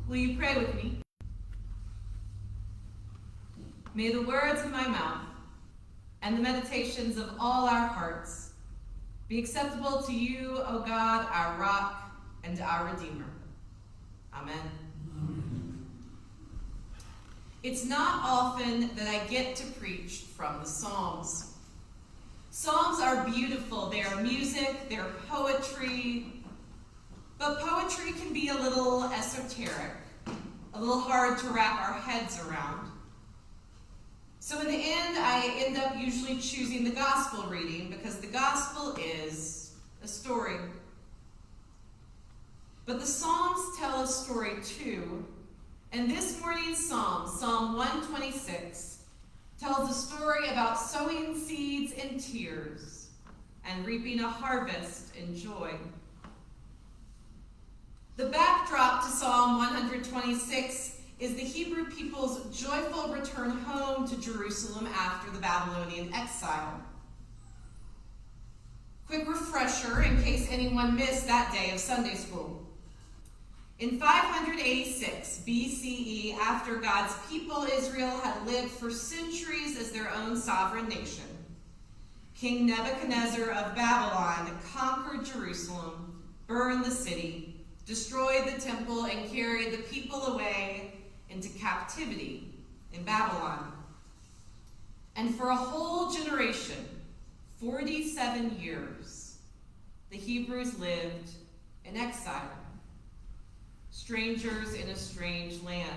Will you pray with me? May the words of my mouth and the meditations of all our hearts be acceptable to you, O God, our rock and our Redeemer. Amen. It's not often that I get to preach from the Psalms. Psalms are beautiful. They are music, they're poetry, but poetry can be a little esoteric, a little hard to wrap our heads around. So in the end, I end up usually choosing the gospel reading because the gospel is a story. But the Psalms tell a story too, and this morning's psalm, Psalm 126, tells a story about sowing seeds in tears and reaping a harvest in joy. The backdrop to Psalm 126 is the Hebrew people's joyful return home to Jerusalem after the Babylonian exile. Quick refresher in case anyone missed that day of Sunday school. In 586 BCE, after God's people Israel had lived for centuries as their own sovereign nation, King Nebuchadnezzar of Babylon conquered Jerusalem, burned the city, destroyed the temple, and carried the people away into captivity in Babylon. And for a whole generation, 47 years, the Hebrews lived in exile, strangers in a strange land,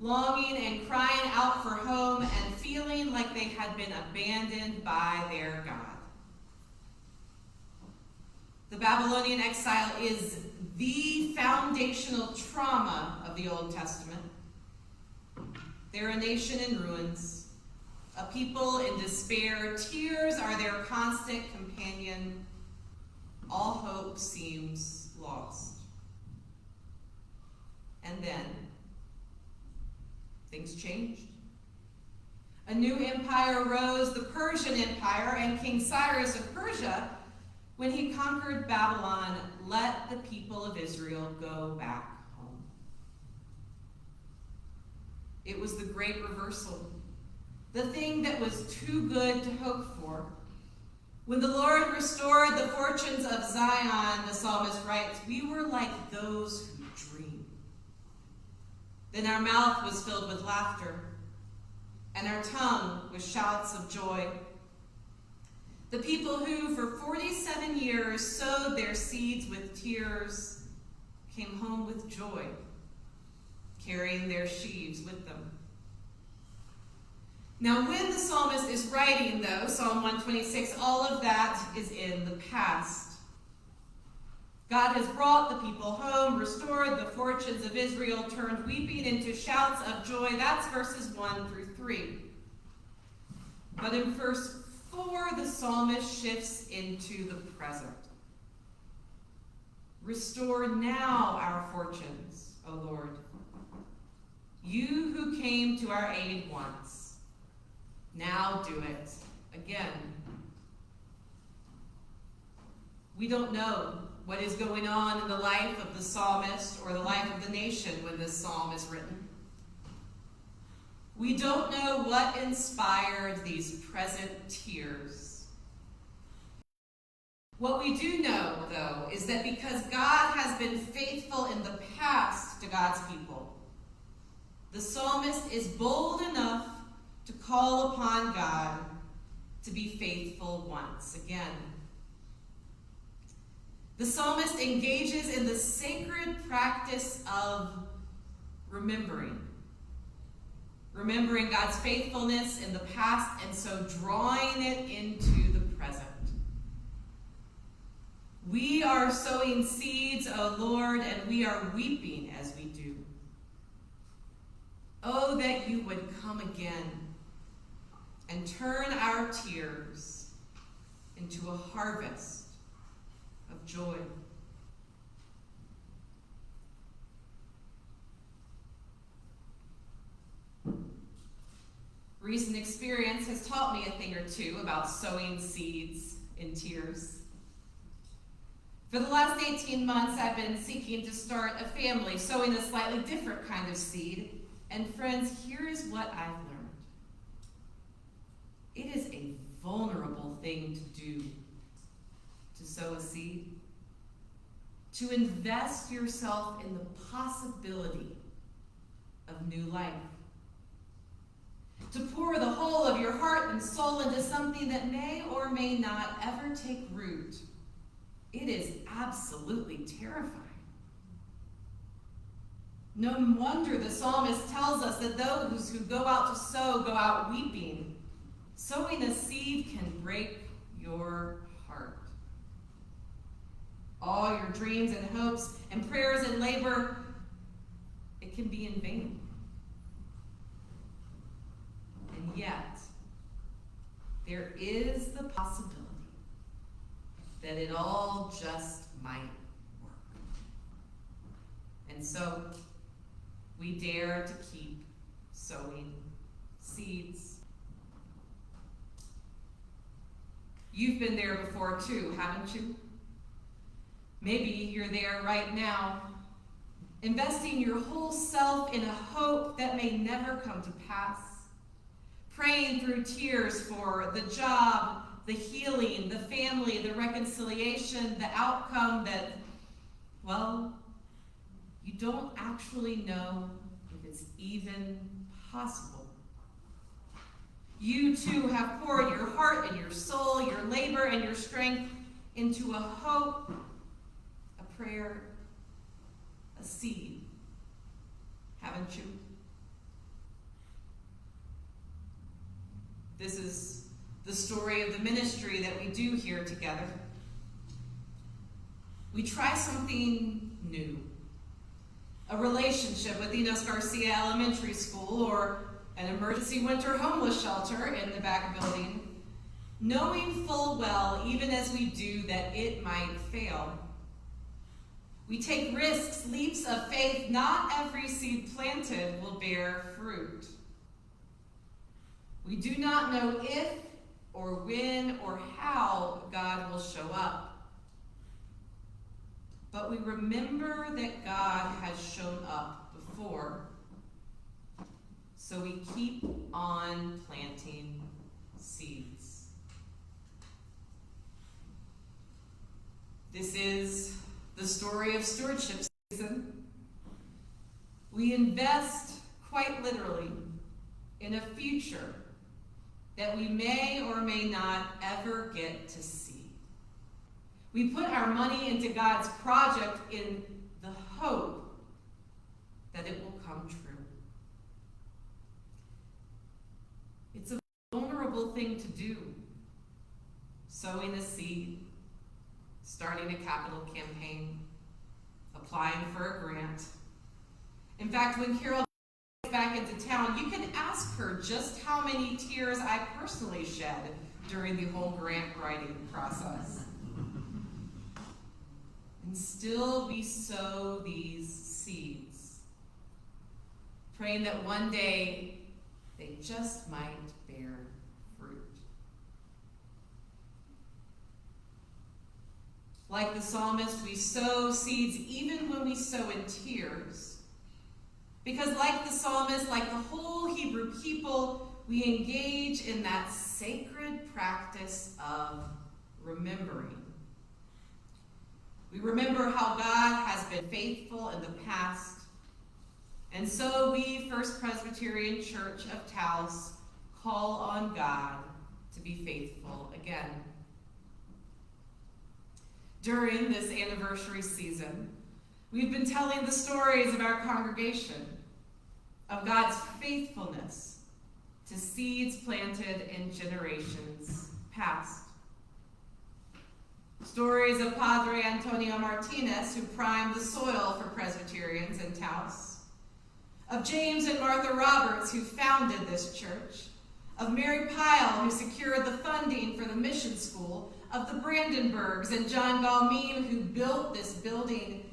longing and crying out for home and feeling like they had been abandoned by their God. The Babylonian exile is the foundational trauma of the Old Testament. They're a nation in ruins, a people in despair. Tears are their constant companion. All hope seems lost. And then, things changed. A new empire rose, the Persian Empire, and King Cyrus of Persia, when he conquered Babylon, let the people of Israel go back home. It was the great reversal, the thing that was too good to hope for. When the Lord restored the fortunes of Zion, the psalmist writes, we were like those who dream. Then our mouth was filled with laughter, and our tongue with shouts of joy. The people who for 47 years sowed their seeds with tears came home with joy, carrying their sheaves with them. Now, when the psalmist is writing, though, Psalm 126, all of that is in the past. God has brought the people home, restored the fortunes of Israel, turned weeping into shouts of joy. That's verses 1 through 3. But in verse 4, the psalmist shifts into the present. Restore now our fortunes, O Lord. You who came to our aid once, now do it again. We don't know what is going on in the life of the psalmist or the life of the nation when this psalm is written. We don't know what inspired these present tears. What we do know, though, is that because God has been faithful in the past to God's people, the psalmist is bold enough to call upon God to be faithful once again. The psalmist engages in the sacred practice of remembering God's faithfulness in the past, and so drawing it into the present. We are sowing seeds, O Lord, and we are weeping as we do. Oh, that you would come again and turn our tears into a harvest of joy. Recent experience has taught me a thing or two about sowing seeds in tears. For the last 18 months, I've been seeking to start a family, sowing a slightly different kind of seed. And friends, here is what I've learned. It is a vulnerable thing to do, to sow a seed, to invest yourself in the possibility of new life, to pour the whole of your heart and soul into something that may or may not ever take root. It is absolutely terrifying. No wonder the psalmist tells us that those who go out to sow go out weeping. Sowing a seed can break your heart. All your dreams and hopes and prayers and labor, it can be in vain. And yet, there is the possibility that it all just might work. And so, we dare to keep sowing seeds. You've been there before too, haven't you? Maybe you're there right now, investing your whole self in a hope that may never come to pass, praying through tears for the job, the healing, the family, the reconciliation, the outcome that, well, you don't actually know if it's even possible. You too have poured your heart and your soul, your labor and your strength into a hope, a prayer, a seed, haven't you? This is the story of the ministry that we do here together. We try something new. A relationship with Enos Garcia Elementary School or an emergency winter homeless shelter in the back building, knowing full well, even as we do, that it might fail. We take risks, leaps of faith. Not every seed planted will bear fruit. We do not know if or when or how God will show up. But we remember that God has shown up before. So we keep on planting seeds. This is the story of stewardship season. We invest, quite literally, in a future that we may or may not ever get to see. We put our money into God's project in the hope that it will come true. It's a vulnerable thing to do. Sowing a seed, starting a capital campaign, applying for a grant. In fact, when Carol gets back into town, you can ask her just how many tears I personally shed during the whole grant writing process. And still we sow these seeds, praying that one day they just might bear fruit. Like the psalmist, we sow seeds even when we sow in tears. Because like the psalmist, like the whole Hebrew people, we engage in that sacred practice of remembering. We remember how God has been faithful in the past. And so we, First Presbyterian Church of Taos, call on God to be faithful again. During this anniversary season, we've been telling the stories of our congregation, of God's faithfulness to seeds planted in generations past. Stories of Padre Antonio Martinez, who primed the soil for Presbyterians in Taos. Of James and Martha Roberts, who founded this church. Of Mary Pyle, who secured the funding for the mission school. Of the Brandenburgs and John Galmin, who built this building.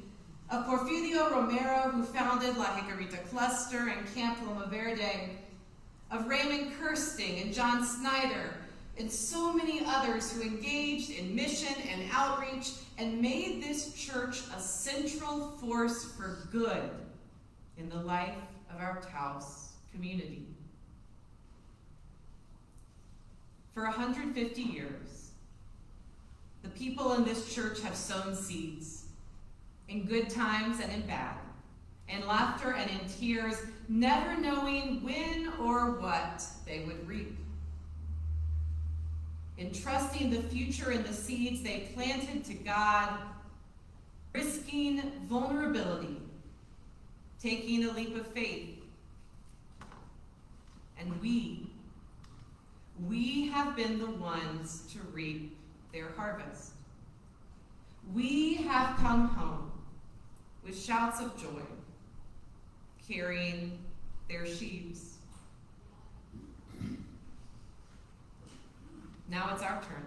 Of Porfirio Romero, who founded La Jicarita Cluster and Camp Loma Verde. Of Raymond Kirsting and John Snyder, and so many others who engaged in mission and outreach and made this church a central force for good in the life of our Taos community. For 150 years, the people in this church have sown seeds in good times and in bad, in laughter and in tears, never knowing when or what they would reap. Entrusting the future in the seeds they planted to God, risking vulnerability, taking a leap of faith. And we have been the ones to reap their harvest. We have come home with shouts of joy, carrying their sheaves. Now it's our turn.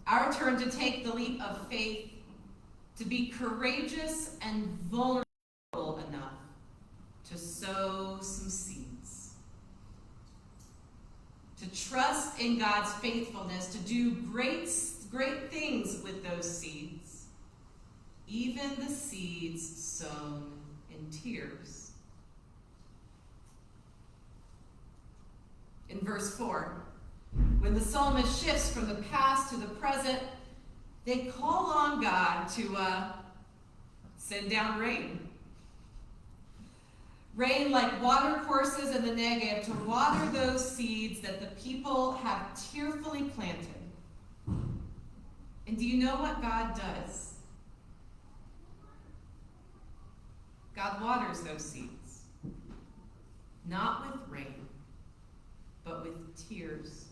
Our turn to take the leap of faith, to be courageous and vulnerable enough to sow some seeds. To trust in God's faithfulness, to do great things with those seeds, even the seeds sown in tears. In verse 4, when the psalmist shifts from the past to the present, they call on God to send down rain. Rain like water courses in the Negev to water those seeds that the people have tearfully planted. And do you know what God does? God waters those seeds, not with rain, but with tears.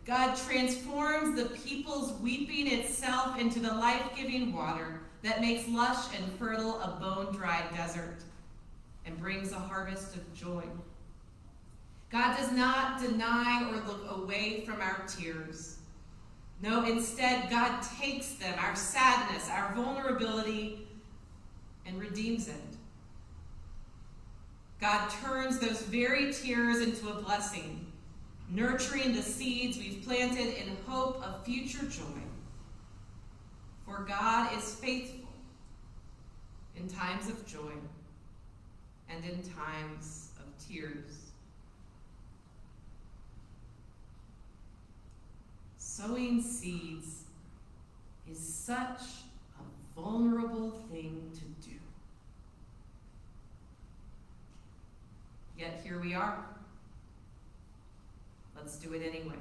God transforms the people's weeping itself into the life-giving water that makes lush and fertile a bone-dry desert and brings a harvest of joy. God does not deny or look away from our tears. No, instead, God takes them, our sadness, our vulnerability, and redeems it. God turns those very tears into a blessing, nurturing the seeds we've planted in hope of future joy. For God is faithful in times of joy and in times of tears. Sowing seeds is such a vulnerable thing to do. Yet here we are. Let's do it anyway.